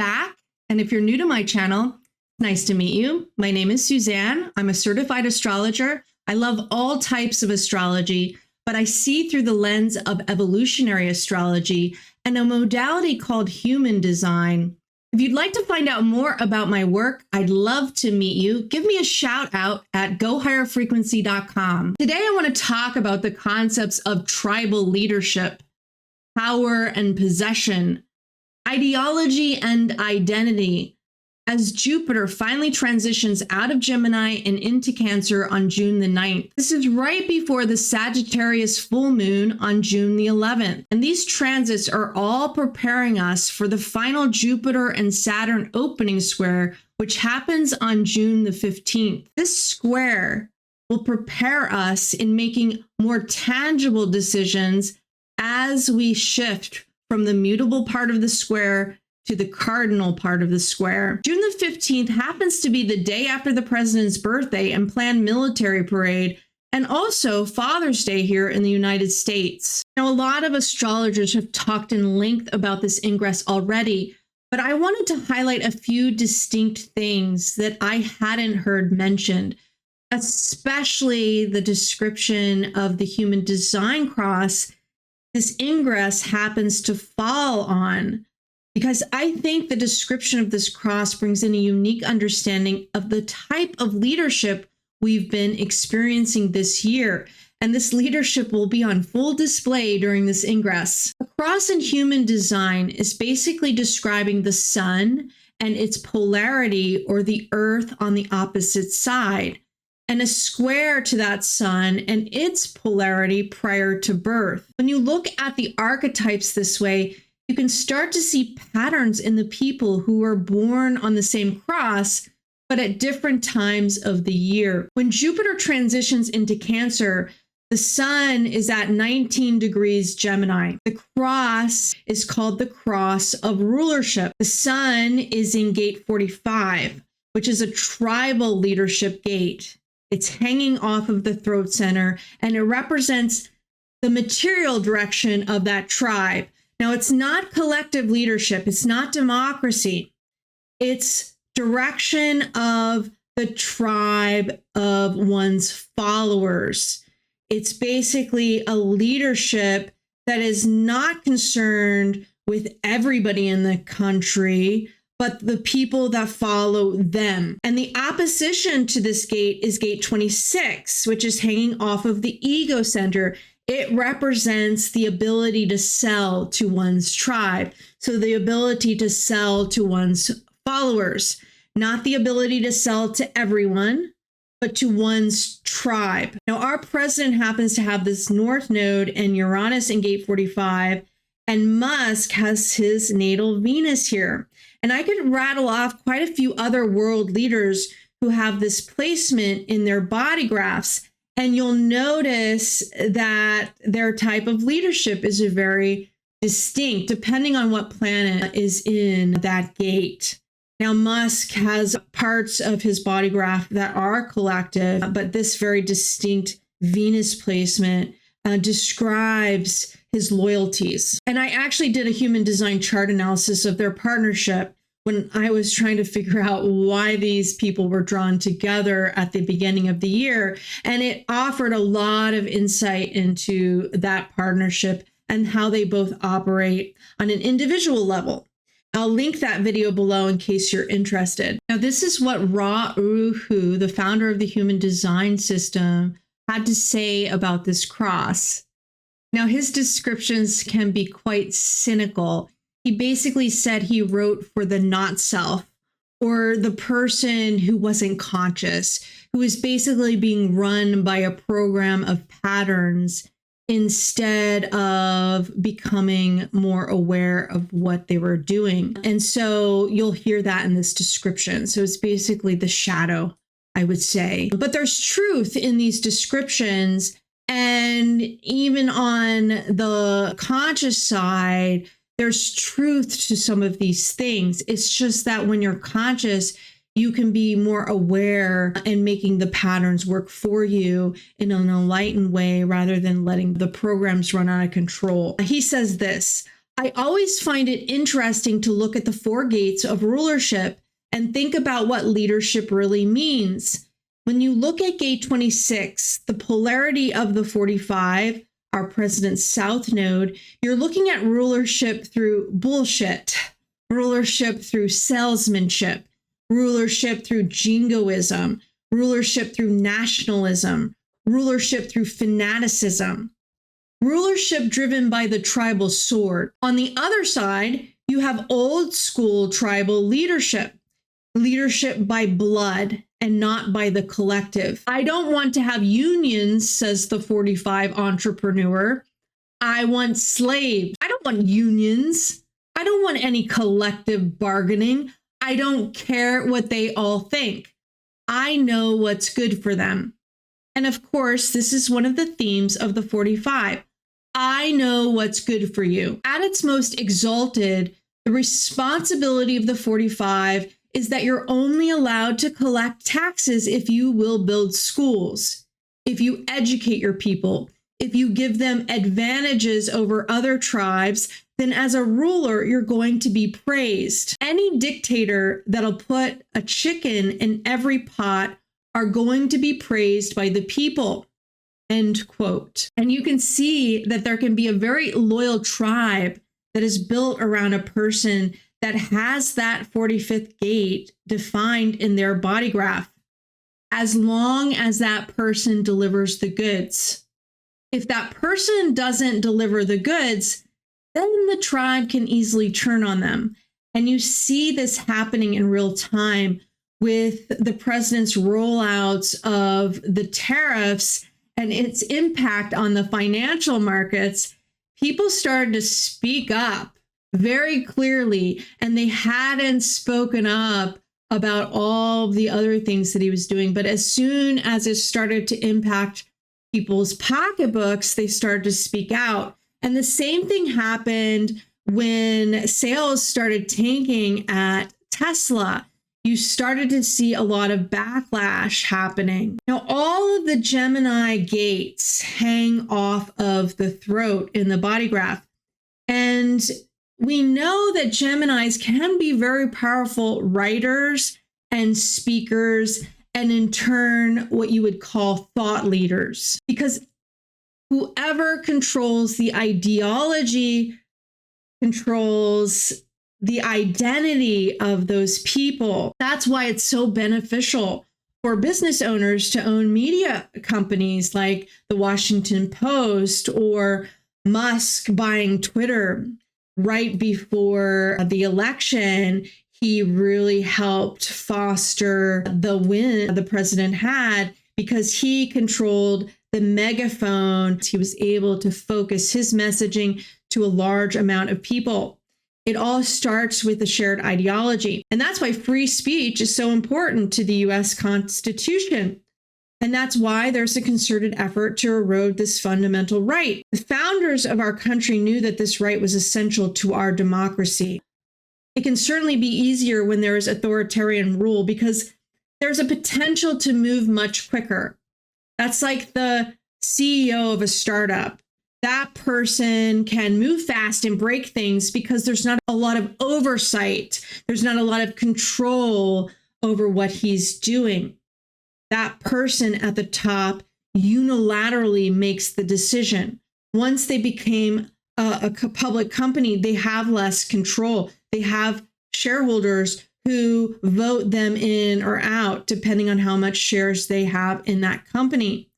back. And if you're new to my channel, nice to meet you. My name is Suzanne. I'm a certified astrologer. I love all types of astrology, but I see through the lens of evolutionary astrology and a modality called human design. If you'd like to find out more about my work, I'd love to meet you. Give me a shout out at gohigherfrequency.com. Today, I want to talk about the concepts of tribal leadership, power and possession, ideology and identity, as Jupiter finally transitions out of Gemini and into Cancer on June the 9th. This is right before the Sagittarius full moon on June the 11th. And these transits are all preparing us for the final Jupiter and Saturn opening square, which happens on June the 15th. This square will prepare us in making more tangible decisions as we shift from the mutable part of the square to the cardinal part of the square. June the 15th happens to be the day after the president's birthday and planned military parade, and also Father's Day here in the United States. Now, a lot of astrologers have talked in length about this ingress already, but I wanted to highlight a few distinct things that I hadn't heard mentioned, especially the description of the human design cross this ingress happens to fall on, because I think the description of this cross brings in a unique understanding of the type of leadership we've been experiencing this year. And this leadership will be on full display during this ingress. A cross in human design is basically describing the sun and its polarity, or the earth on the opposite side, and a square to that sun and its polarity prior to birth. When you look at the archetypes this way, you can start to see patterns in the people who were born on the same cross, but at different times of the year. When Jupiter transitions into Cancer, the sun is at 19 degrees Gemini. The cross is called the cross of rulership. The sun is in gate 45, which is a tribal leadership gate. It's hanging off of the throat center, and it represents the material direction of that tribe. Now, it's not collective leadership. It's not democracy. It's direction of the tribe of one's followers. It's basically a leadership that is not concerned with everybody in the country, but the people that follow them. And the opposition to this gate is gate 26, which is hanging off of the ego center. It represents the ability to sell to one's tribe. So the ability to sell to one's followers, not the ability to sell to everyone, but to one's tribe. Now, our president happens to have this North Node and Uranus in gate 45, and Musk has his natal Venus here. And I could rattle off quite a few other world leaders who have this placement in their body graphs. And you'll notice that their type of leadership is very distinct, depending on what planet is in that gate. Now, Musk has parts of his body graph that are collective, but this very distinct Venus placement describes his loyalties. And I actually did a human design chart analysis of their partnership when I was trying to figure out why these people were drawn together at the beginning of the year. And it offered a lot of insight into that partnership and how they both operate on an individual level. I'll link that video below in case you're interested. Now, this is what Ra Uru Hu, the founder of the human design system, had to say about this cross. Now, his descriptions can be quite cynical. He basically said he wrote for the not self, or the person who wasn't conscious, who was basically being run by a program of patterns instead of becoming more aware of what they were doing. And so you'll hear that in this description. So it's basically the shadow, I would say. But there's truth in these descriptions. And even on the conscious side, there's truth to some of these things. It's just that when you're conscious, you can be more aware and making the patterns work for you in an enlightened way rather than letting the programs run out of control. He says this: I always find it interesting to look at the four gates of rulership and think about what leadership really means. When you look at gate 26, the polarity of the 45, our president's south node, you're looking at rulership through bullshit, rulership through salesmanship, rulership through jingoism, rulership through nationalism, rulership through fanaticism, rulership driven by the tribal sword. On the other side, you have old school tribal leadership, leadership by blood and not by the collective. I don't want to have unions, says the 45 entrepreneur. I want slaves. I don't want unions. I don't want any collective bargaining. I don't care what they all think. I know what's good for them. And of course, this is one of the themes of the 45. I know what's good for you. At its most exalted, the responsibility of the 45 is that you're only allowed to collect taxes if you will build schools, if you educate your people, if you give them advantages over other tribes, then as a ruler, you're going to be praised. Any dictator that'll put a chicken in every pot are going to be praised by the people. End quote. And you can see that there can be a very loyal tribe that is built around a person that has that 45th gate defined in their body graph, as long as that person delivers the goods. If that person doesn't deliver the goods, then the tribe can easily turn on them. And you see this happening in real time with the president's rollouts of the tariffs and its impact on the financial markets. People started to speak up very clearly, and they hadn't spoken up about all the other things that he was doing. But as soon as it started to impact people's pocketbooks, they started to speak out. And the same thing happened when sales started tanking at Tesla. You started to see a lot of backlash happening. Now, all of the Gemini gates hang off of the throat in the body graph. And we know that Geminis can be very powerful writers and speakers, and in turn, what you would call thought leaders. Because whoever controls the ideology controls the identity of those people. That's why it's so beneficial for business owners to own media companies like the Washington Post or Musk buying Twitter. Right before the election, he really helped foster the win the president had because he controlled the megaphone. He was able to focus his messaging to a large amount of people. It all starts with a shared ideology. And that's why free speech is so important to the US Constitution. And that's why there's a concerted effort to erode this fundamental right. The founders of our country knew that this right was essential to our democracy. It can certainly be easier when there is authoritarian rule because there's a potential to move much quicker. That's like the CEO of a startup. That person can move fast and break things because there's not a lot of oversight. There's not a lot of control over what he's doing. That person at the top unilaterally makes the decision. Once they became a public company, they have less control. They have shareholders who vote them in or out, depending on how much shares they have in that company.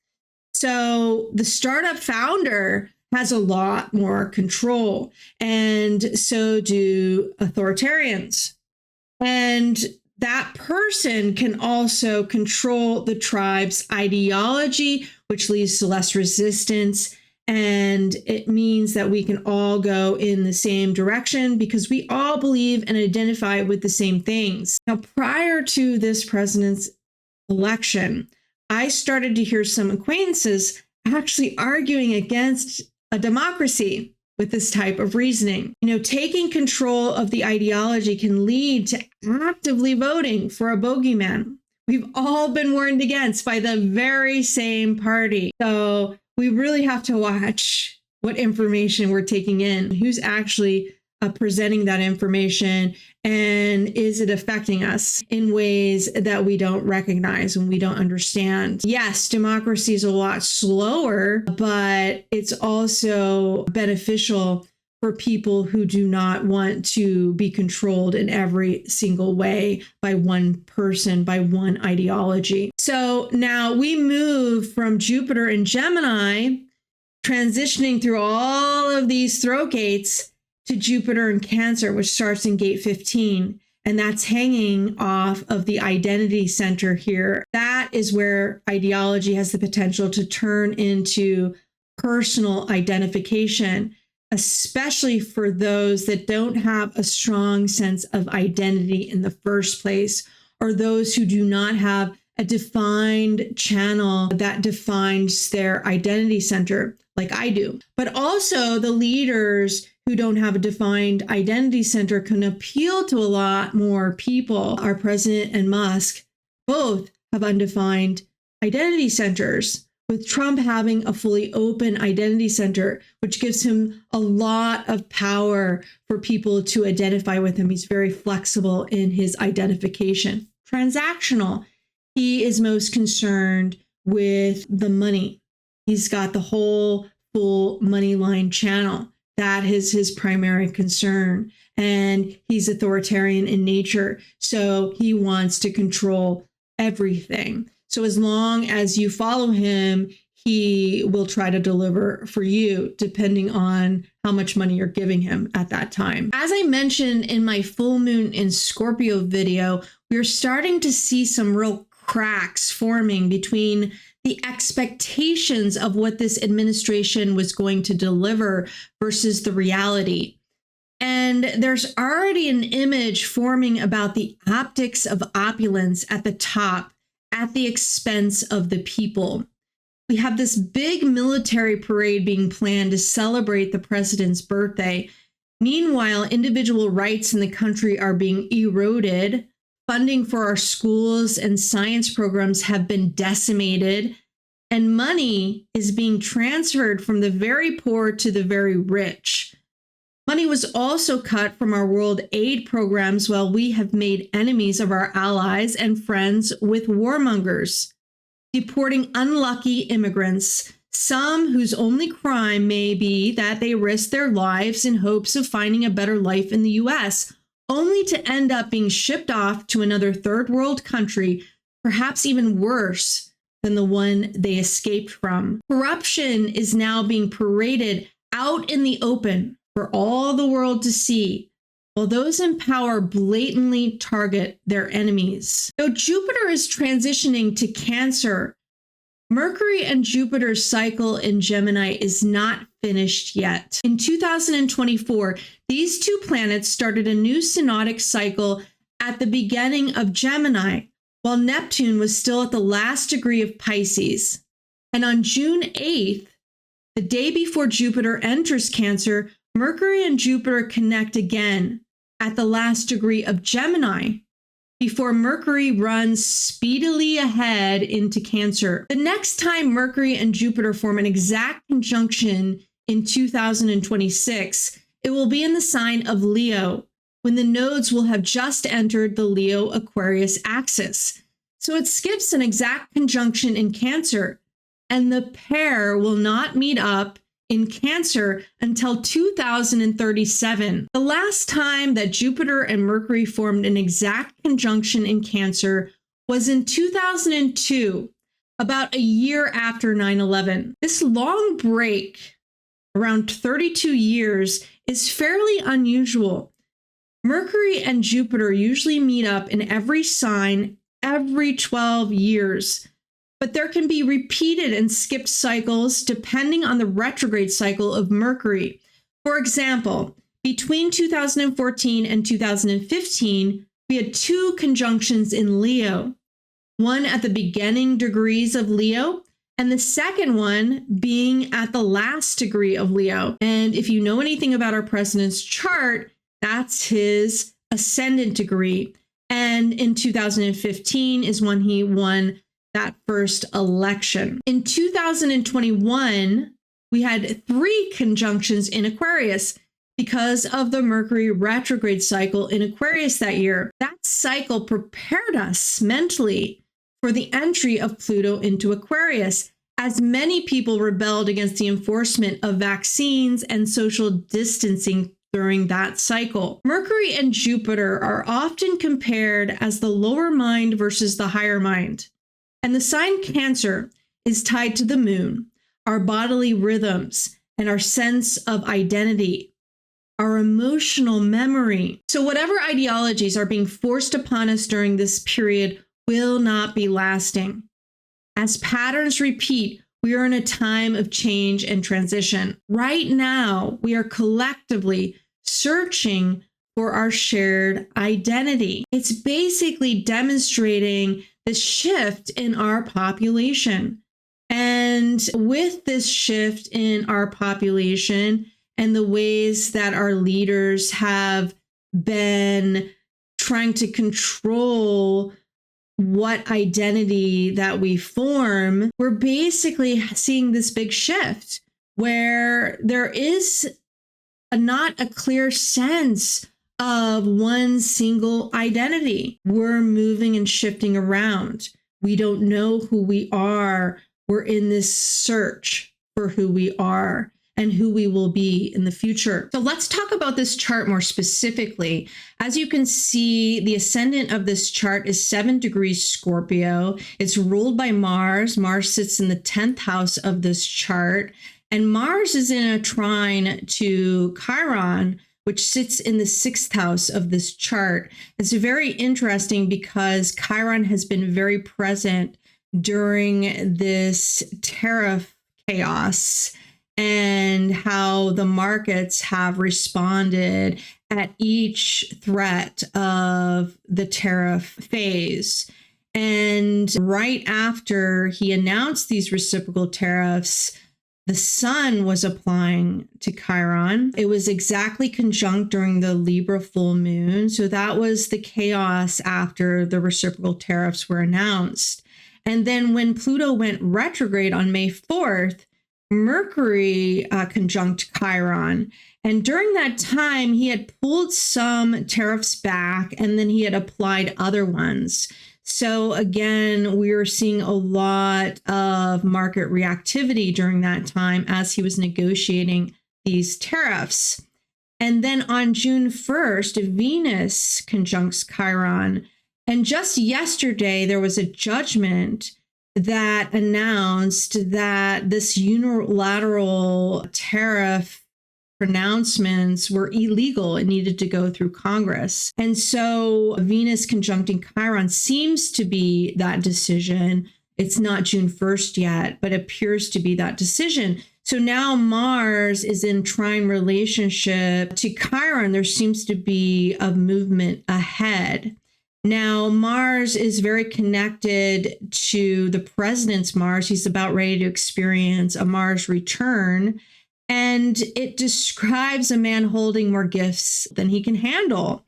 So the startup founder has a lot more control, and so do authoritarians. And that person can also control the tribe's ideology, which leads to less resistance. And it means that we can all go in the same direction because we all believe and identify with the same things. Now, prior to this president's election, I started to hear some acquaintances actually arguing against a democracy with this type of reasoning. You know, taking control of the ideology can lead to actively voting for a bogeyman we've all been warned against by the very same party. So we really have to watch what information we're taking in, who's actually presenting that information, and is it affecting us in ways that we don't recognize and we don't understand. Yes, democracy is a lot slower, but it's also beneficial for people who do not want to be controlled in every single way by one person, by one ideology. So now we move from Jupiter and Gemini, transitioning through all of these throat gates, to Jupiter in Cancer, which starts in gate 15. And that's hanging off of the identity center here. That is where ideology has the potential to turn into personal identification, especially for those that don't have a strong sense of identity in the first place, or those who do not have a defined channel that defines their identity center, like I do. But also the leaders who don't have a defined identity center can appeal to a lot more people. Our president and Musk both have undefined identity centers, with Trump having a fully open identity center, which gives him a lot of power for people to identify with him. He's very flexible in his identification. Transactional. He is most concerned with the money. He's got the whole full money line channel. That is his primary concern. And he's authoritarian in nature. So he wants to control everything. So as long as you follow him, he will try to deliver for you, depending on how much money you're giving him at that time. As I mentioned in my full moon in Scorpio video, we're starting to see some real cracks forming between the expectations of what this administration was going to deliver versus the reality. And there's already an image forming about the optics of opulence at the top, at the expense of the people. We have this big military parade being planned to celebrate the president's birthday. Meanwhile, individual rights in the country are being eroded. Funding for our schools and science programs have been decimated, and money is being transferred from the very poor to the very rich. Money was also cut from our world aid programs, while we have made enemies of our allies and friends with warmongers, deporting unlucky immigrants, some whose only crime may be that they risk their lives in hopes of finding a better life in the U.S., only to end up being shipped off to another third world country, perhaps even worse than the one they escaped from. Corruption is now being paraded out in the open for all the world to see, while those in power blatantly target their enemies. Though Jupiter is transitioning to Cancer, Mercury and Jupiter's cycle in Gemini is not finished yet. In 2024, these two planets started a new synodic cycle at the beginning of Gemini, while Neptune was still at the last degree of Pisces. And on June 8th, the day before Jupiter enters Cancer, Mercury and Jupiter connect again at the last degree of Gemini, before Mercury runs speedily ahead into Cancer. The next time Mercury and Jupiter form an exact conjunction in 2026, it will be in the sign of Leo, when the nodes will have just entered the Leo-Aquarius axis. So it skips an exact conjunction in Cancer, and the pair will not meet up in Cancer until 2037. The last time that Jupiter and Mercury formed an exact conjunction in Cancer was in 2002, about a year after 9/11. This long break, around 32 years, is fairly unusual. Mercury and Jupiter usually meet up in every sign every 12 years. But there can be repeated and skipped cycles depending on the retrograde cycle of Mercury. For example, between 2014 and 2015, we had two conjunctions in Leo, one at the beginning degrees of Leo, and the second one being at the last degree of Leo. And if you know anything about our president's chart, that's his ascendant degree. And in 2015 is when he won that first election. In 2021, we had 3 conjunctions in Aquarius because of the Mercury retrograde cycle in Aquarius that year. That cycle prepared us mentally for the entry of Pluto into Aquarius, as many people rebelled against the enforcement of vaccines and social distancing during that cycle. Mercury and Jupiter are often compared as the lower mind versus the higher mind. And the sign Cancer is tied to the moon, our bodily rhythms, and our sense of identity, our emotional memory. So whatever ideologies are being forced upon us during this period will not be lasting. As patterns repeat, we are in a time of change and transition. Right now, we are collectively searching for our shared identity. It's basically demonstrating the shift in our population. And with this shift in our population and the ways that our leaders have been trying to control what identity that we form, we're basically seeing this big shift where there is not a clear sense of one single identity. We're moving and shifting around. We don't know who we are. We're in this search for who we are and who we will be in the future. So let's talk about this chart more specifically. As you can see, the ascendant of this chart is 7 degrees Scorpio. It's ruled by Mars. Mars sits in the 10th house of this chart. And Mars is in a trine to Chiron, which sits in the 6th house of this chart. It's very interesting because Chiron has been very present during this tariff chaos and how the markets have responded at each threat of the tariff phase. And right after he announced these reciprocal tariffs, the sun was applying to Chiron. It was exactly conjunct during the Libra full moon. So that was the chaos after the reciprocal tariffs were announced. And then when Pluto went retrograde on May 4th, Mercury conjunct Chiron. And during that time, he had pulled some tariffs back and then he had applied other ones. So again, we were seeing a lot of market reactivity during that time as he was negotiating these tariffs. And then on June 1st, Venus conjuncts Chiron. And just yesterday, there was a judgment that announced that this unilateral tariff pronouncements were illegal and needed to go through Congress. And so Venus conjuncting Chiron seems to be that decision. It's not June 1st yet, but appears to be that decision. So now Mars is in trine relationship to Chiron. There seems to be a movement ahead. Now, Mars is very connected to the president's Mars. He's about ready to experience a Mars return. And it describes a man holding more gifts than he can handle.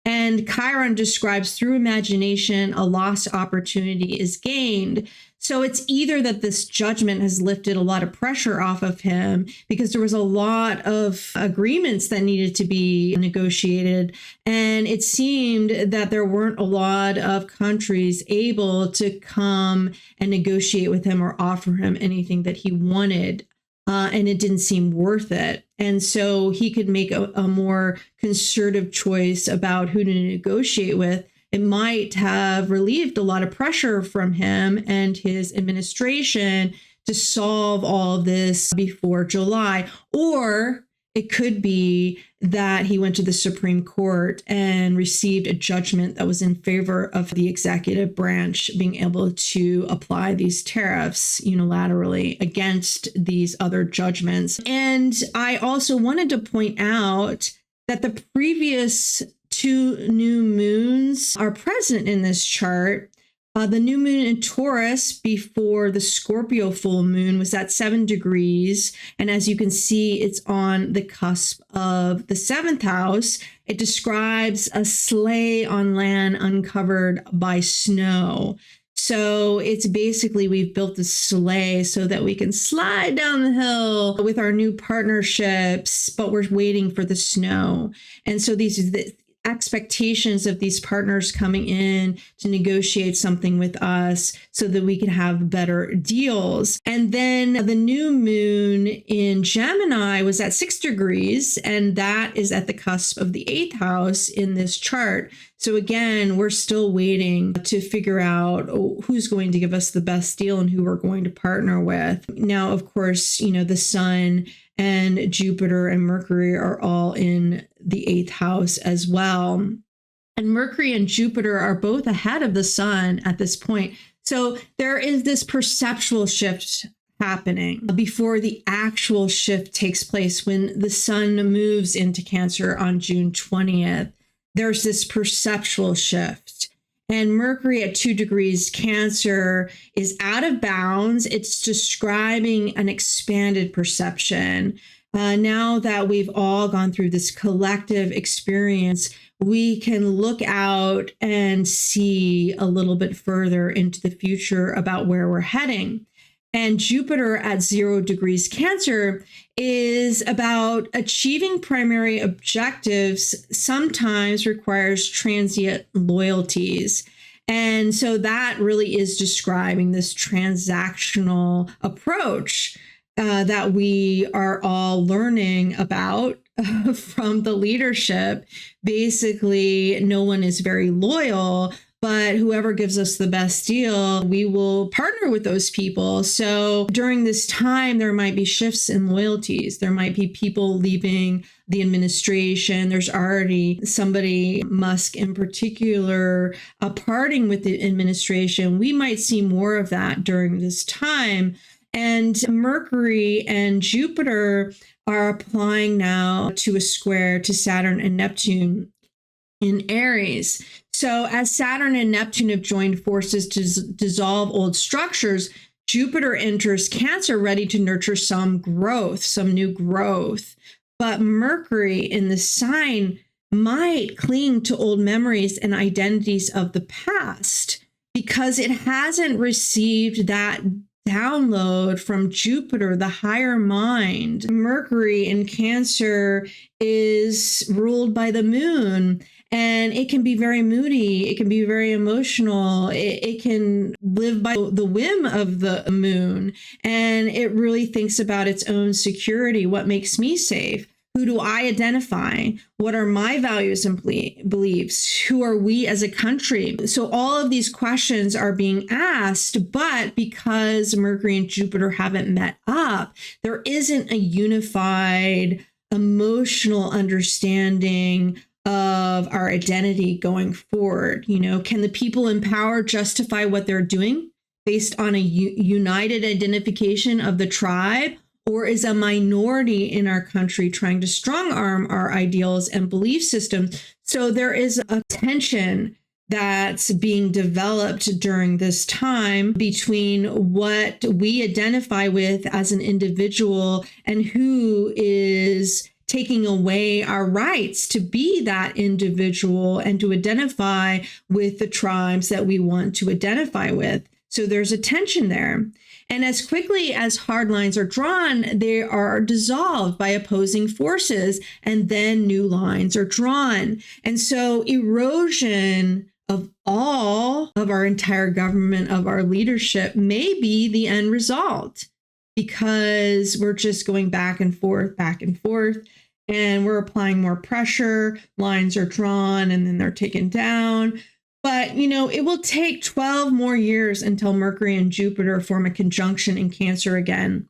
And Chiron describes through imagination, a lost opportunity is gained. So it's either that this judgment has lifted a lot of pressure off of him because there was a lot of agreements that needed to be negotiated. And it seemed that there weren't a lot of countries able to come and negotiate with him or offer him anything that he wanted. And it didn't seem worth it. And so he could make a more conservative choice about who to negotiate with. It might have relieved a lot of pressure from him and his administration to solve all of this before July. Or it could be that he went to the Supreme Court and received a judgment that was in favor of the executive branch being able to apply these tariffs unilaterally against these other judgments. And I also wanted to point out that the previous 2 new moons are present in this chart. The new moon in Taurus before the Scorpio full moon was at 7 degrees. And as you can see, it's on the cusp of the 7th house. It describes a sleigh on land uncovered by snow. So it's basically we've built this sleigh so that we can slide down the hill with our new partnerships, but we're waiting for the snow. And so the expectations of these partners coming in to negotiate something with us so that we can have better deals. And then the new moon in Gemini was at 6 degrees, and that is at the cusp of the 8th house in this chart. So again, we're still waiting to figure out who's going to give us the best deal and who we're going to partner with. Now, of course, the sun and Jupiter and Mercury are all in the 8th house as well. And Mercury and Jupiter are both ahead of the sun at this point. So there is this perceptual shift happening before the actual shift takes place. When the sun moves into Cancer on June 20th, there's this perceptual shift. And Mercury at 2 degrees Cancer is out of bounds. It's describing an expanded perception. Now that we've all gone through this collective experience, we can look out and see a little bit further into the future about where we're heading. And Jupiter at 0 degrees Cancer is about achieving primary objectives, sometimes requires transient loyalties. And so that really is describing this transactional approach that we are all learning about from the leadership. Basically, no one is very loyal, but whoever gives us the best deal, we will partner with those people. So during this time, there might be shifts in loyalties. There might be people leaving the administration. There's already somebody, Musk in particular, parting with the administration. We might see more of that during this time. And Mercury and Jupiter are applying now to a square to Saturn and Neptune in Aries. So as Saturn and Neptune have joined forces to dissolve old structures, Jupiter enters Cancer ready to nurture some growth, some new growth. But Mercury in the sign might cling to old memories and identities of the past because it hasn't received that download from Jupiter, the higher mind. Mercury in Cancer is ruled by the moon, and it can be very moody. It can be very emotional. It can live by the whim of the moon, and it really thinks about its own security. What makes me safe? Who do I identify? What are my values and beliefs? Who are we as a country? So all of these questions are being asked, but because Mercury and Jupiter haven't met up, there isn't a unified emotional understanding of our identity going forward. Can the people in power justify what they're doing based on a united identification of the tribe? Or is a minority in our country trying to strong arm our ideals and belief systems? So there is a tension that's being developed during this time between what we identify with as an individual and who is taking away our rights to be that individual and to identify with the tribes that we want to identify with. So there's a tension there. And as quickly as hard lines are drawn, they are dissolved by opposing forces, and then new lines are drawn. And so erosion of all of our entire government, of our leadership, may be the end result, because we're just going back and forth, and we're applying more pressure. Lines are drawn and then they're taken down. But, it will take 12 more years until Mercury and Jupiter form a conjunction in Cancer again.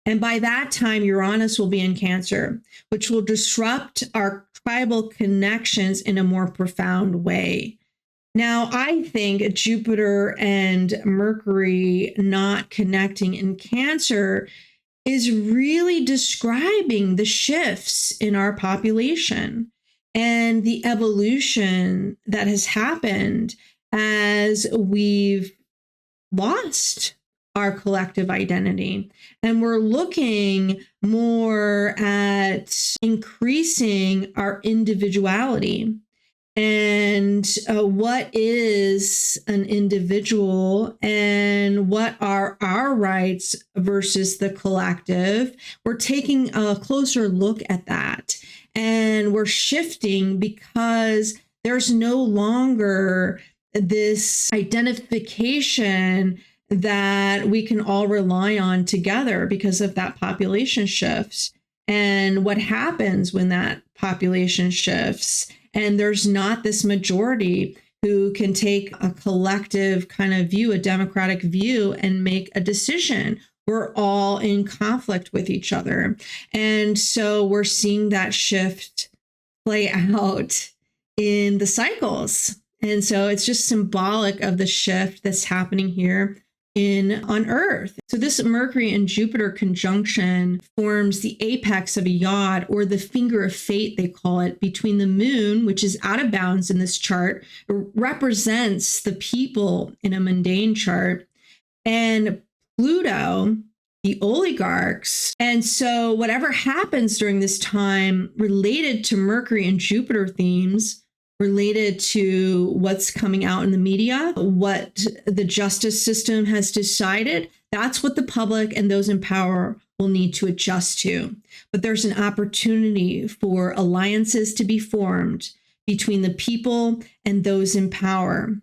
And by that time, Uranus will be in Cancer, which will disrupt our tribal connections in a more profound way. Now, I think Jupiter and Mercury not connecting in Cancer is really describing the shifts in our population and the evolution that has happened as we've lost our collective identity. And we're looking more at increasing our individuality and what is an individual and what are our rights versus the collective. We're taking a closer look at that, and we're shifting because there's no longer this identification that we can all rely on together because of that population shifts. And what happens when that population shifts and there's not this majority who can take a collective kind of view, a democratic view, and make a decision? We're all in conflict with each other. And so we're seeing that shift play out in the cycles. And so it's just symbolic of the shift that's happening here on Earth. So this Mercury and Jupiter conjunction forms the apex of a yacht, or the finger of fate, they call it, between the moon, which is out of bounds in this chart, represents the people in a mundane chart, and Pluto, the oligarchs. And so whatever happens during this time related to Mercury and Jupiter themes, related to what's coming out in the media, what the justice system has decided, that's what the public and those in power will need to adjust to. But there's an opportunity for alliances to be formed between the people and those in power,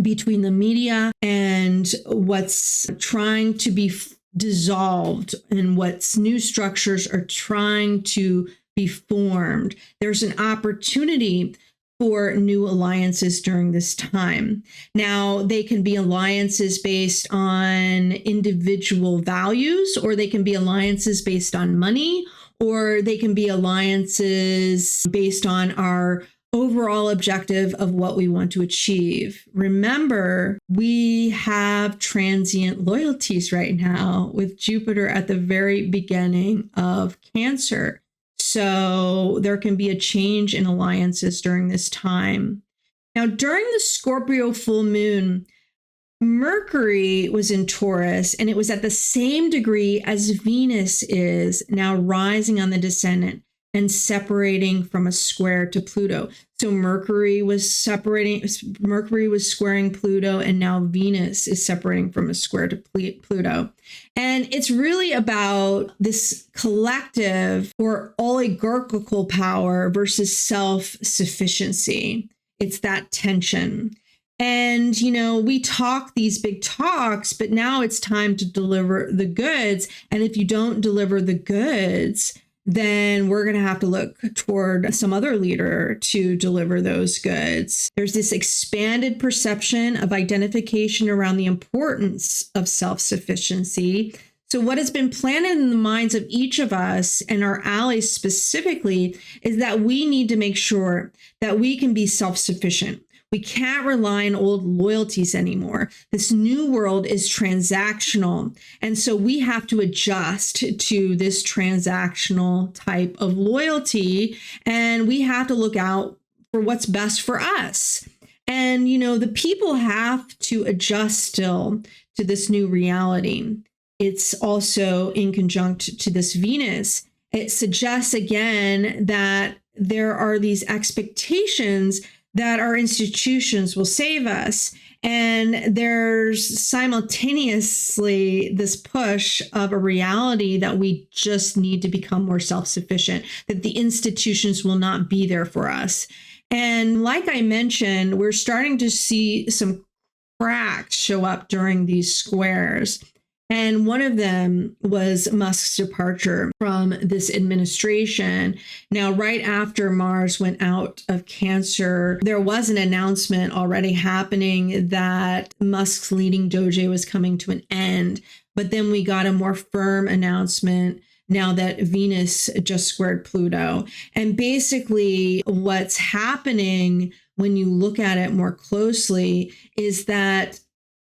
between the media and what's trying to be dissolved and what's new structures are trying to be formed. There's an opportunity for new alliances during this time. Now, they can be alliances based on individual values, or they can be alliances based on money, or they can be alliances based on our overall objective of what we want to achieve. Remember, we have transient loyalties right now with Jupiter at the very beginning of Cancer. So there can be a change in alliances during this time. Now, during the Scorpio full moon, Mercury was in Taurus, and it was at the same degree as Venus is now rising on the descendant and separating from a square to Pluto. So Mercury was squaring Pluto, and now Venus is separating from a square to Pluto. And it's really about this collective or oligarchical power versus self-sufficiency. It's that tension. And, we talk these big talks, but now it's time to deliver the goods. And if you don't deliver the goods, then we're going to have to look toward some other leader to deliver those goods. There's this expanded perception of identification around the importance of self-sufficiency. So what has been planted in the minds of each of us and our allies specifically is that we need to make sure that we can be self-sufficient. We can't rely on old loyalties anymore. This new world is transactional. And so we have to adjust to this transactional type of loyalty. And we have to look out for what's best for us. And, the people have to adjust still to this new reality. It's also in conjunct to this Venus. It suggests again that there are these expectations that our institutions will save us. And there's simultaneously this push of a reality that we just need to become more self-sufficient, that the institutions will not be there for us. And like I mentioned, we're starting to see some cracks show up during these squares. And one of them was Musk's departure from this administration. Now, right after Mars went out of Cancer, there was an announcement already happening that Musk's leading doge was coming to an end. But then we got a more firm announcement now that Venus just squared Pluto. And basically what's happening when you look at it more closely is that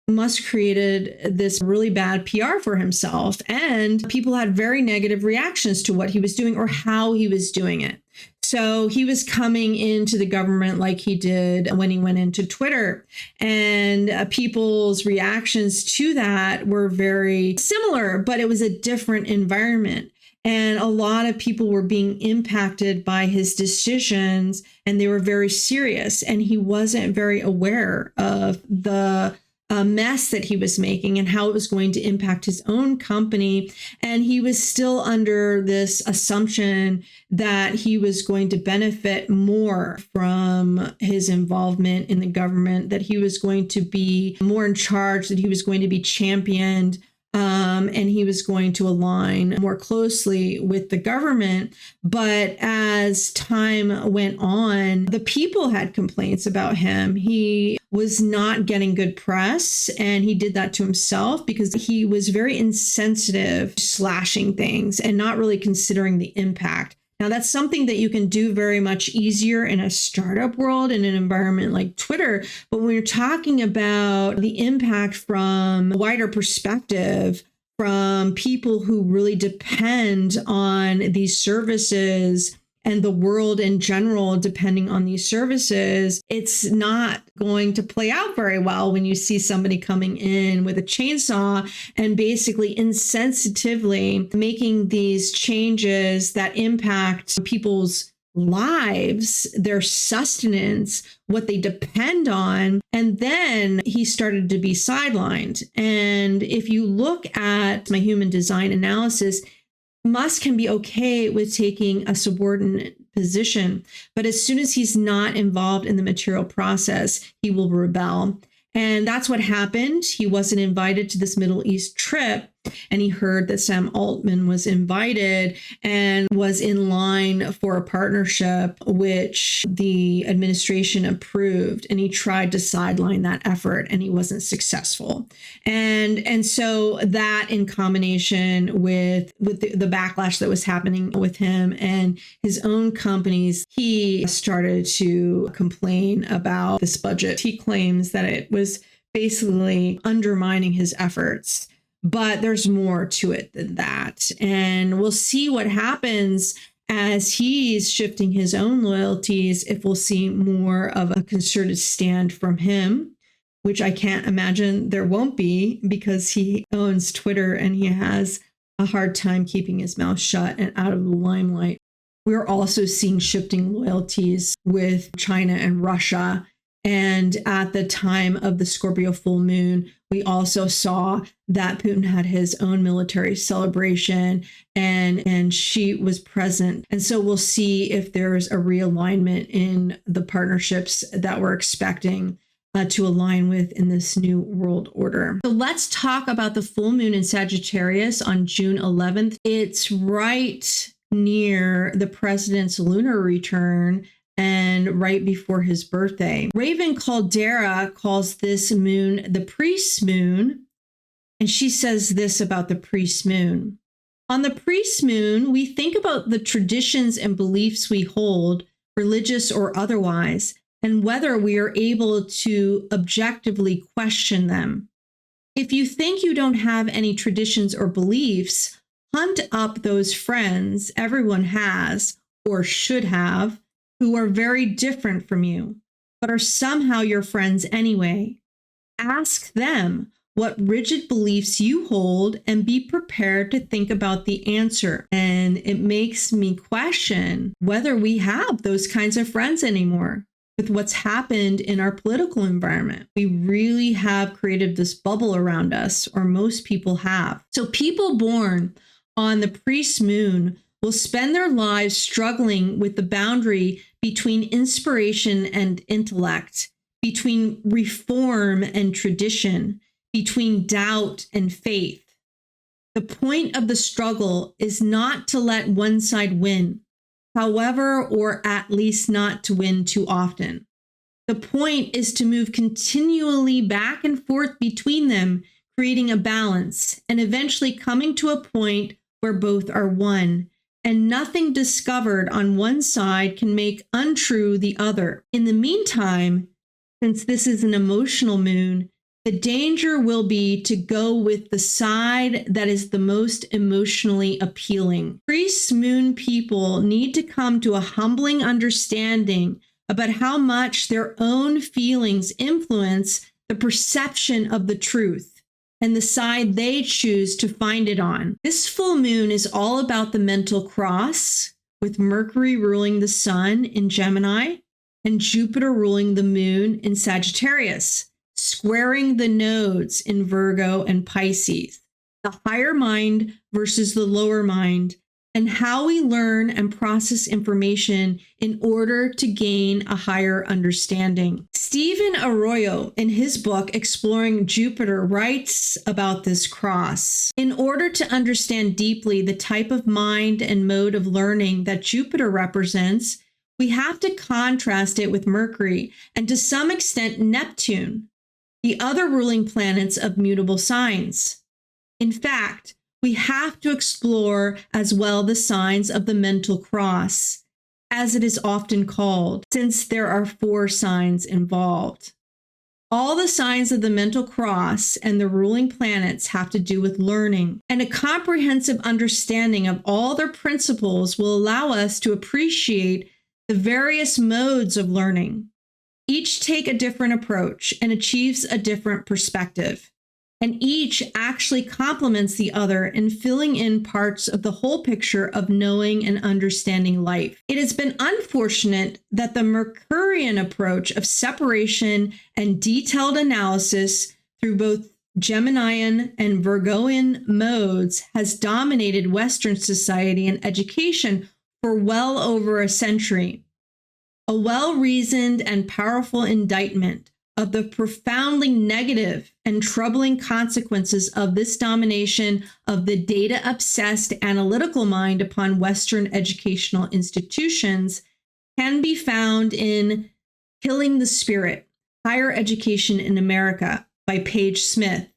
Musk created this really bad PR for himself, and people had very negative reactions to what he was doing or how he was doing it. So he was coming into the government like he did when he went into Twitter, and people's reactions to that were very similar, but it was a different environment. And a lot of people were being impacted by his decisions, and they were very serious. And he wasn't very aware of the mess that he was making and how it was going to impact his own company. And he was still under this assumption that he was going to benefit more from his involvement in the government, that he was going to be more in charge, that he was going to be championed. And he was going to align more closely with the government. But as time went on, the people had complaints about him. He was not getting good press, and he did that to himself because he was very insensitive, slashing things and not really considering the impact. Now, that's something that you can do very much easier in a startup world, in an environment like Twitter. But when you're talking about the impact from a wider perspective, from people who really depend on these services and the world in general, depending on these services, it's not going to play out very well when you see somebody coming in with a chainsaw and basically insensitively making these changes that impact people's lives, their sustenance, what they depend on. And then he started to be sidelined. And if you look at my human design analysis, Musk can be okay with taking a subordinate position, but as soon as he's not involved in the material process, he will rebel. And that's what happened. He wasn't invited to this Middle East trip, and he heard that Sam Altman was invited and was in line for a partnership, which the administration approved. And he tried to sideline that effort, and he wasn't successful. And so that, in combination with the backlash that was happening with him and his own companies, he started to complain about this budget. He claims that it was basically undermining his efforts. But there's more to it than that. And we'll see what happens as he's shifting his own loyalties, if we'll see more of a concerted stand from him, which I can't imagine there won't be, because he owns Twitter and he has a hard time keeping his mouth shut and out of the limelight. We're also seeing shifting loyalties with China and Russia. And at the time of the Scorpio full moon, we also saw that Putin had his own military celebration, and she was present. And so we'll see if there's a realignment in the partnerships that we're expecting to align with in this new world order. So let's talk about the full moon in Sagittarius on June 11th. It's right near the president's lunar return and right before his birthday. Raven Caldera calls this moon the priest's moon, and she says this about the priest's moon. On the priest's moon, we think about the traditions and beliefs we hold, religious or otherwise, and whether we are able to objectively question them. If you think you don't have any traditions or beliefs, hunt up those friends everyone has or should have, who are very different from you, but are somehow your friends anyway. Ask them what rigid beliefs you hold and be prepared to think about the answer. And it makes me question whether we have those kinds of friends anymore with what's happened in our political environment. We really have created this bubble around us, or most people have. So people born on the priest's moon will spend their lives struggling with the boundary between inspiration and intellect, between reform and tradition, between doubt and faith. The point of the struggle is not to let one side win, however, or at least not to win too often. The point is to move continually back and forth between them, creating a balance, and eventually coming to a point where both are one, and nothing discovered on one side can make untrue the other. In the meantime, since this is an emotional moon, the danger will be to go with the side that is the most emotionally appealing. Priest's moon people need to come to a humbling understanding about how much their own feelings influence the perception of the truth, and the side they choose to find it on. This full moon is all about the mental cross, with Mercury ruling the sun in Gemini and Jupiter ruling the moon in Sagittarius, squaring the nodes in Virgo and Pisces. The higher mind versus the lower mind, and how we learn and process information in order to gain a higher understanding. Stephen Arroyo, in his book, Exploring Jupiter, writes about this cross. In order to understand deeply the type of mind and mode of learning that Jupiter represents, we have to contrast it with Mercury and to some extent Neptune, the other ruling planets of mutable signs. In fact, we have to explore as well the signs of the mental cross, as it is often called, since there are 4 signs involved. All the signs of the mental cross and the ruling planets have to do with learning, and a comprehensive understanding of all their principles will allow us to appreciate the various modes of learning. Each take a different approach and achieves a different perspective. And each actually complements the other in filling in parts of the whole picture of knowing and understanding life. It has been unfortunate that the Mercurian approach of separation and detailed analysis through both Geminian and Virgoan modes has dominated Western society and education for well over a century. A well-reasoned and powerful indictment of the profoundly negative and troubling consequences of this domination of the data-obsessed analytical mind upon Western educational institutions can be found in Killing the Spirit, Higher Education in America by Paige Smith,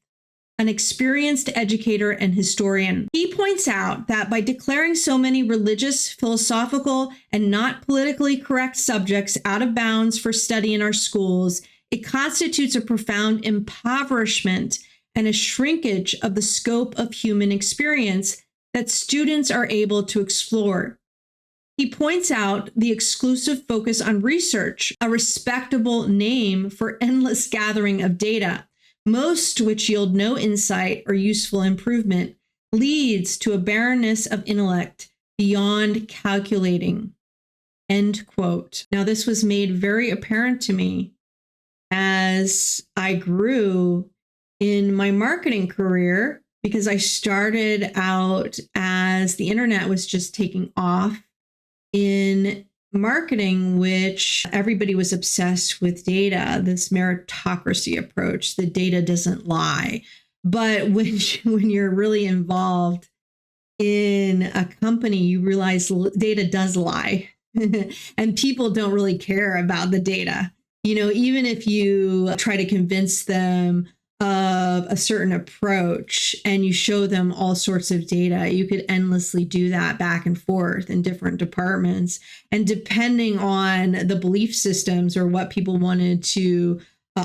an experienced educator and historian. He points out that by declaring so many religious, philosophical, and not politically correct subjects out of bounds for study in our schools, it constitutes a profound impoverishment and a shrinkage of the scope of human experience that students are able to explore. He points out the exclusive focus on research, a respectable name for endless gathering of data, most which yield no insight or useful improvement, leads to a barrenness of intellect beyond calculating. End quote. Now, this was made very apparent to me as I grew in my marketing career, because I started out as the internet was just taking off in marketing, which everybody was obsessed with data, this meritocracy approach. The data doesn't lie. But when you're really involved in a company, you realize data does lie. And people don't really care about the data. You know, even if you try to convince them of a certain approach and you show them all sorts of data, you could endlessly do that back and forth in different departments. And depending on the belief systems or what people wanted to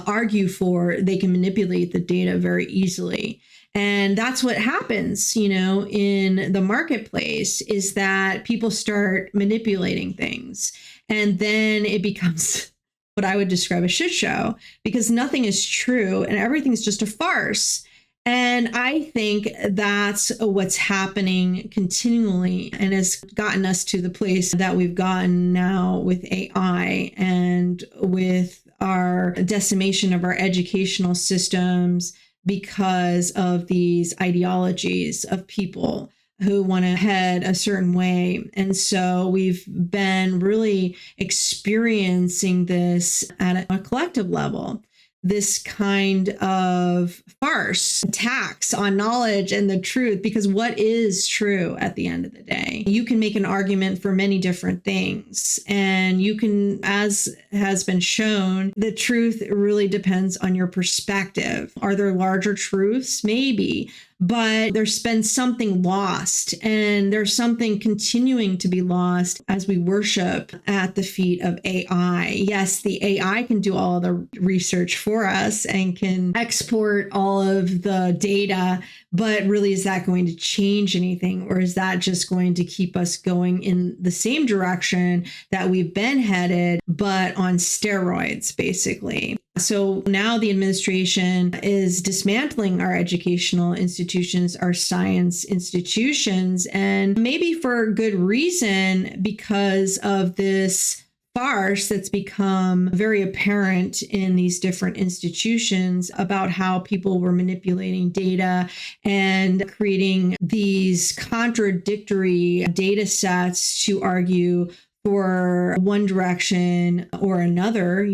argue for, they can manipulate the data very easily. And that's what happens, you know, in the marketplace, is that people start manipulating things. And then it becomes what I would describe a shit show, because nothing is true and everything's just a farce. And I think that's what's happening continually and has gotten us to the place that we've gotten now with AI and with our decimation of our educational systems because of these ideologies of people who want to head a certain way. And so we've been really experiencing this at a collective level, this kind of farce, attacks on knowledge and the truth, because what is true at the end of the day? You can make an argument for many different things. And you can, as has been shown, the truth really depends on your perspective. Are there larger truths? Maybe. But there's been something lost, and there's something continuing to be lost as we worship at the feet of AI. Yes, the AI can do all of the research for us and can export all of the data, but really, is that going to change anything? Or is that just going to keep us going in the same direction that we've been headed, but on steroids, basically? So now the administration is dismantling our educational institutions, our science institutions, and maybe for good reason, because of this farce that's become very apparent in these different institutions about how people were manipulating data and creating these contradictory data sets to argue for one direction or another.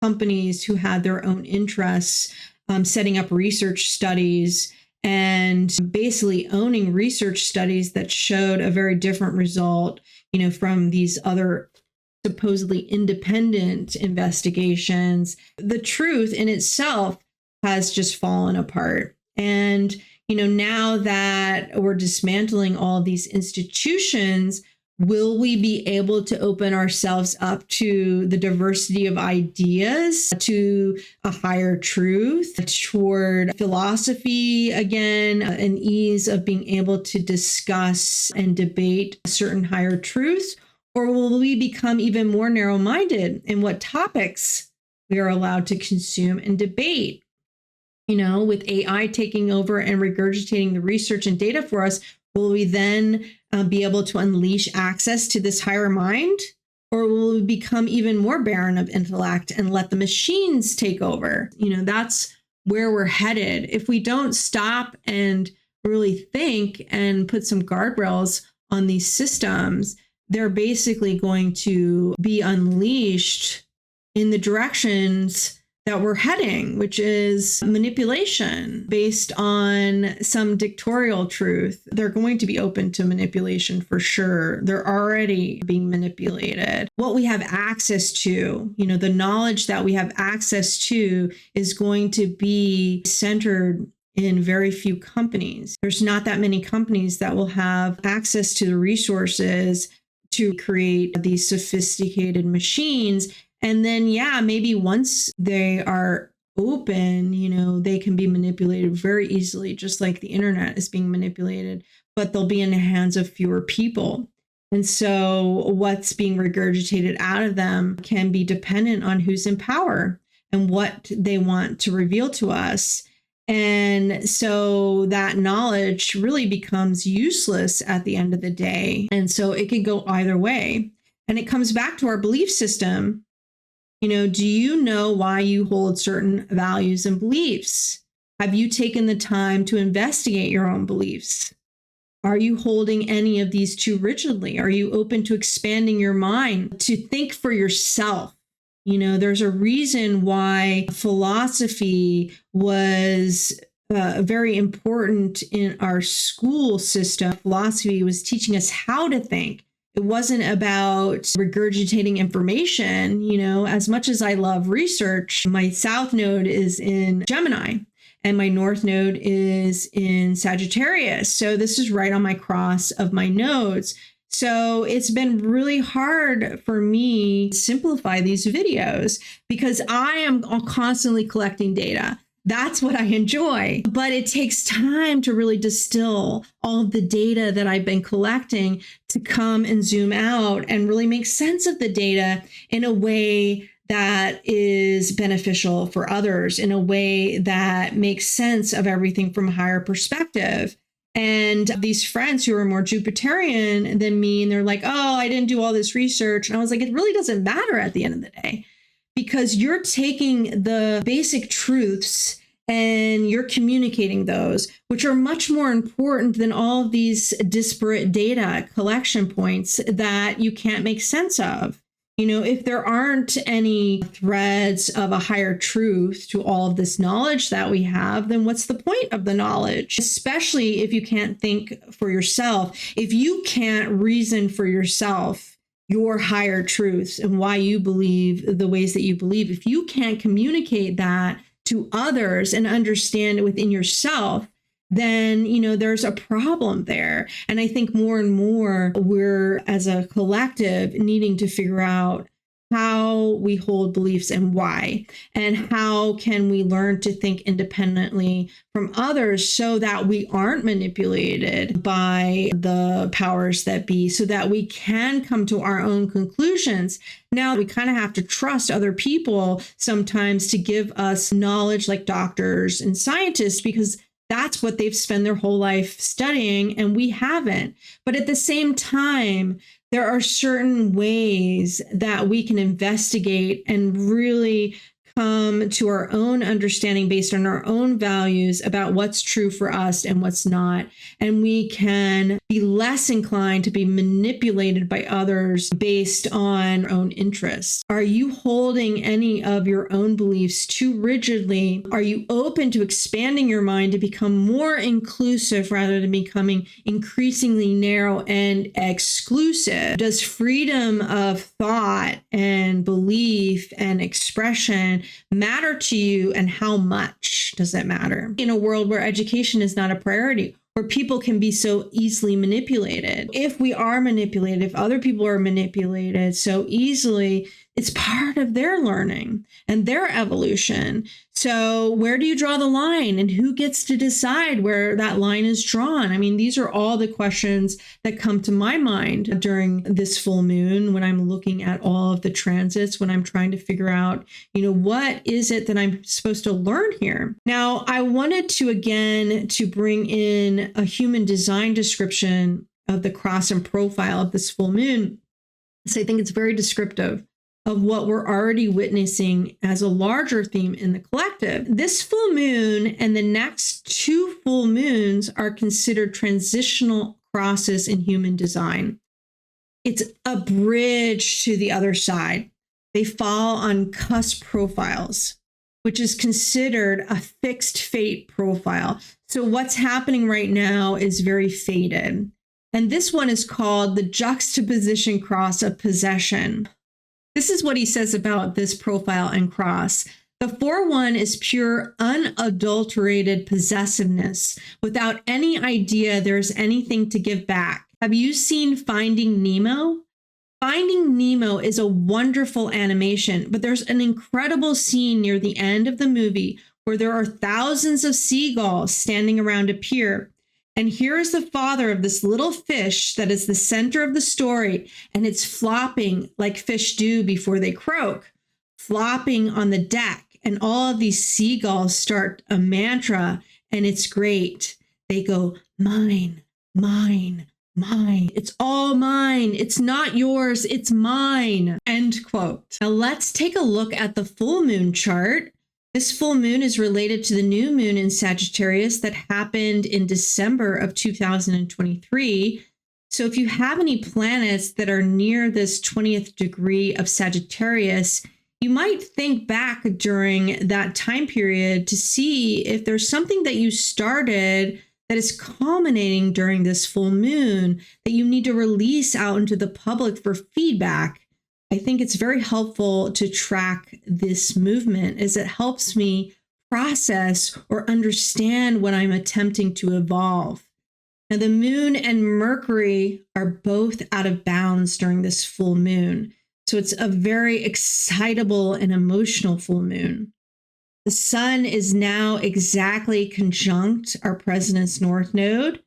Companies who had their own interests, setting up research studies and basically owning research studies that showed a very different result, from these other supposedly independent investigations. The truth in itself has just fallen apart. And, now that we're dismantling all of these institutions, will we be able to open ourselves up to the diversity of ideas, to a higher truth, toward philosophy again, an ease of being able to discuss and debate certain higher truths? Or will we become even more narrow-minded in what topics we are allowed to consume and debate? With AI taking over and regurgitating the research and data for us, will we then be able to unleash access to this higher mind? Or will we become even more barren of intellect and let the machines take over? That's where we're headed. If we don't stop and really think and put some guardrails on these systems, they're basically going to be unleashed in the directions that we're heading, which is manipulation based on some dictatorial truth. They're going to be open to manipulation for sure. They're already being manipulated. What we have access to, the knowledge that we have access to is going to be centered in very few companies. There's not that many companies that will have access to the resources to create these sophisticated machines. And then, maybe once they are open, they can be manipulated very easily, just like the internet is being manipulated, but they'll be in the hands of fewer people. And so what's being regurgitated out of them can be dependent on who's in power and what they want to reveal to us. And so that knowledge really becomes useless at the end of the day. And so it can go either way. And it comes back to our belief system. Do you know why you hold certain values and beliefs? Have you taken the time to investigate your own beliefs? Are you holding any of these too rigidly? Are you open to expanding your mind to think for yourself? There's a reason why philosophy was very important in our school system. Philosophy was teaching us how to think. It wasn't about regurgitating information. As much as I love research, my south node is in Gemini and my north node is in Sagittarius. So this is right on my cross of my nodes. So it's been really hard for me to simplify these videos because I am constantly collecting data. That's what I enjoy. But it takes time to really distill all of the data that I've been collecting to come and zoom out and really make sense of the data in a way that is beneficial for others, in a way that makes sense of everything from a higher perspective. And these friends who are more Jupiterian than me, and they're like, oh, I didn't do all this research. And I was like, it really doesn't matter at the end of the day. Because you're taking the basic truths and you're communicating those, which are much more important than all of these disparate data collection points that you can't make sense of. If there aren't any threads of a higher truth to all of this knowledge that we have, then what's the point of the knowledge? Especially if you can't think for yourself, if you can't reason for yourself your higher truths and why you believe the ways that you believe. If you can't communicate that to others and understand it within yourself, then, there's a problem there. And I think more and more we're, as a collective, needing to figure out how we hold beliefs and why, and how can we learn to think independently from others so that we aren't manipulated by the powers that be, so that we can come to our own conclusions. Now, we kind of have to trust other people sometimes to give us knowledge, like doctors and scientists, because that's what they've spent their whole life studying, and we haven't. But at the same time, there are certain ways that we can investigate and really come to our own understanding based on our own values about what's true for us and what's not. And we can be less inclined to be manipulated by others based on our own interests. Are you holding any of your own beliefs too rigidly? Are you open to expanding your mind to become more inclusive rather than becoming increasingly narrow and exclusive? Does freedom of thought and belief and expression matter to you, and how much does it matter? In a world where education is not a priority, where people can be so easily manipulated. If we are manipulated, if other people are manipulated so easily, it's part of their learning and their evolution. So where do you draw the line, and who gets to decide where that line is drawn? I mean, these are all the questions that come to my mind during this full moon when I'm looking at all of the transits, when I'm trying to figure out, what is it that I'm supposed to learn here? Now, I wanted to bring in a human design description of the cross and profile of this full moon. So I think it's very descriptive of what we're already witnessing as a larger theme in the collective. This full moon and the next two full moons are considered transitional crosses in human design. It's a bridge to the other side. They fall on cusp profiles, which is considered a fixed fate profile. So what's happening right now is very fated. And this one is called the juxtaposition cross of possession. This is what he says about this profile and cross. The 4-1 is pure, unadulterated possessiveness without any idea there's anything to give back. Have you seen Finding Nemo? Finding Nemo is a wonderful animation, but there's an incredible scene near the end of the movie where there are thousands of seagulls standing around a pier. And here is the father of this little fish that is the center of the story, and it's flopping like fish do before they croak, flopping on the deck. And all of these seagulls start a mantra, and it's great. They go, mine, mine, mine. It's all mine. It's not yours. It's mine. End quote. Now let's take a look at the full moon chart. This full moon is related to the new moon in Sagittarius that happened in December of 2023. So if you have any planets that are near this 20th degree of Sagittarius, you might think back during that time period to see if there's something that you started that is culminating during this full moon that you need to release out into the public for feedback. I think it's very helpful to track this movement as it helps me process or understand when I'm attempting to evolve. Now, the moon and Mercury are both out of bounds during this full moon. So it's a very excitable and emotional full moon. The sun is now exactly conjunct our president's north node.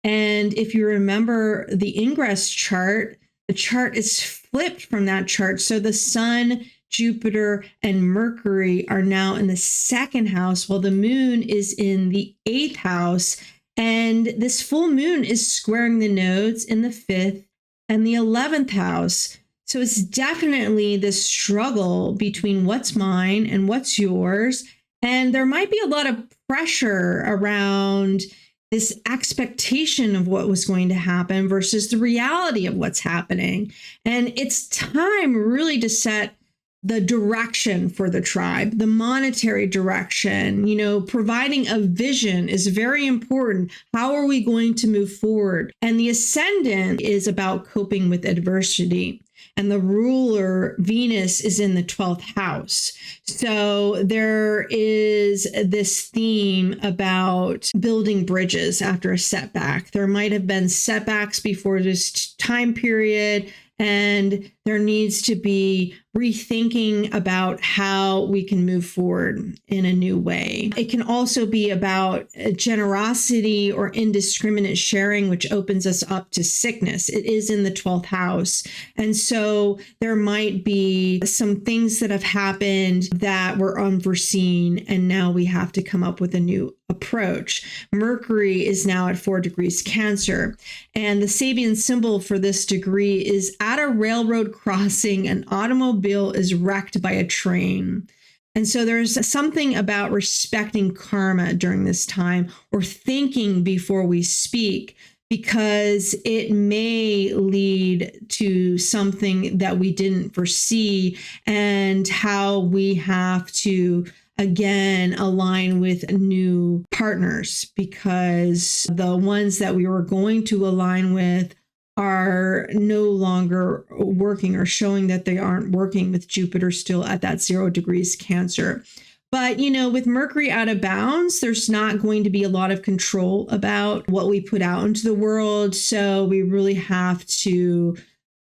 And if you remember the ingress chart, the chart is flipped from that chart. So the sun, Jupiter, and Mercury are now in the second house, while the moon is in the 8th house. And this full moon is squaring the nodes in the 5th and the 11th house. So it's definitely this struggle between what's mine and what's yours. And there might be a lot of pressure around this expectation of what was going to happen versus the reality of what's happening. And it's time really to set the direction for the tribe, the monetary direction. Providing a vision is very important. How are we going to move forward? And the ascendant is about coping with adversity. And the ruler, Venus, is in the 12th house. So there is this theme about building bridges after a setback. There might have been setbacks before this time period, and There needs to be rethinking about how we can move forward in a new way. It can also be about generosity or indiscriminate sharing, which opens us up to sickness. It is in the 12th house. And so there might be some things that have happened that were unforeseen, and now we have to come up with a new approach. Mercury is now at 4 degrees Cancer, and the Sabian symbol for this degree is at a railroad crossing, an automobile is wrecked by a train. And so there's something about respecting karma during this time, or thinking before we speak, because it may lead to something that we didn't foresee, and how we have to again align with new partners, because the ones that we were going to align with are no longer working, or showing that they aren't working, with Jupiter still at that 0 degrees Cancer. But, with Mercury out of bounds, there's not going to be a lot of control about what we put out into the world. So we really have to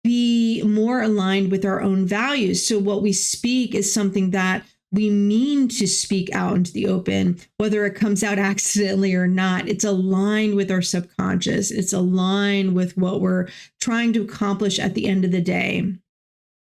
be more aligned with our own values. So what we speak is something that we mean to speak out into the open, whether it comes out accidentally or not. It's aligned with our subconscious. It's aligned with what we're trying to accomplish at the end of the day.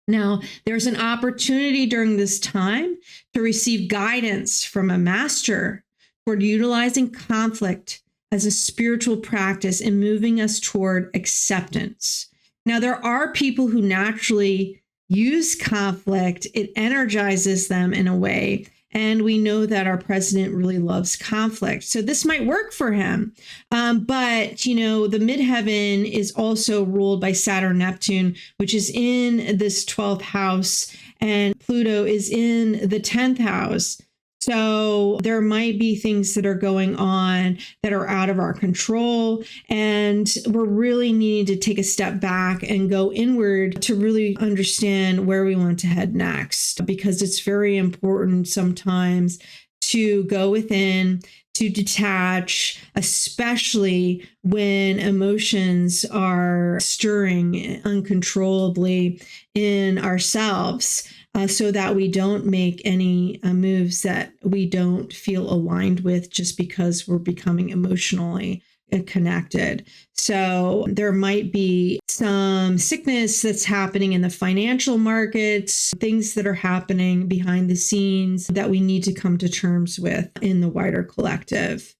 Now, there's an opportunity during this time to receive guidance from a master toward utilizing conflict as a spiritual practice and moving us toward acceptance. Now, there are people who naturally use conflict. It energizes them in a way. And we know that our president really loves conflict. So this might work for him. But, the midheaven is also ruled by Saturn, Neptune, which is in this 12th house, and Pluto is in the 10th house. So there might be things that are going on that are out of our control, and we're really needing to take a step back and go inward to really understand where we want to head next, because it's very important sometimes to go within, to detach, especially when emotions are stirring uncontrollably in ourselves. So that we don't make any moves that we don't feel aligned with, just because we're becoming emotionally connected. So there might be some sickness that's happening in the financial markets, things that are happening behind the scenes that we need to come to terms with in the wider collective.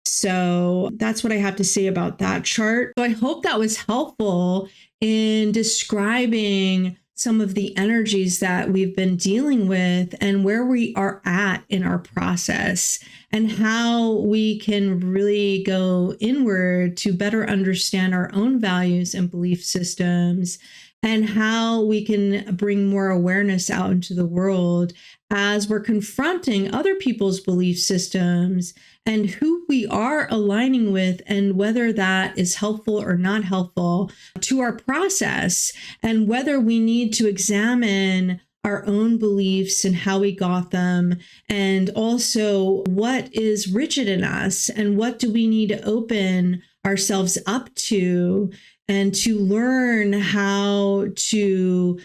So that's what I have to say about that chart. So I hope that was helpful in describing some of the energies that we've been dealing with, and where we are at in our process, and how we can really go inward to better understand our own values and belief systems, and how we can bring more awareness out into the world as we're confronting other people's belief systems, and who we are aligning with, and whether that is helpful or not helpful to our process, and whether we need to examine our own beliefs and how we got them, and also what is rigid in us, and what do we need to open ourselves up to, and to learn how to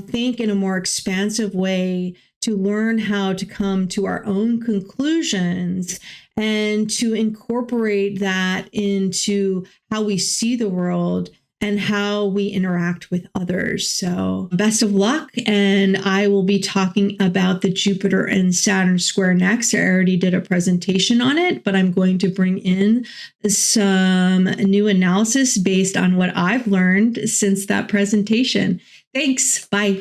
think in a more expansive way, to learn how to come to our own conclusions, and to incorporate that into how we see the world and how we interact with others. So best of luck. And I will be talking about the Jupiter and Saturn square next. I already did a presentation on it, but I'm going to bring in some new analysis based on what I've learned since that presentation. Thanks. Bye.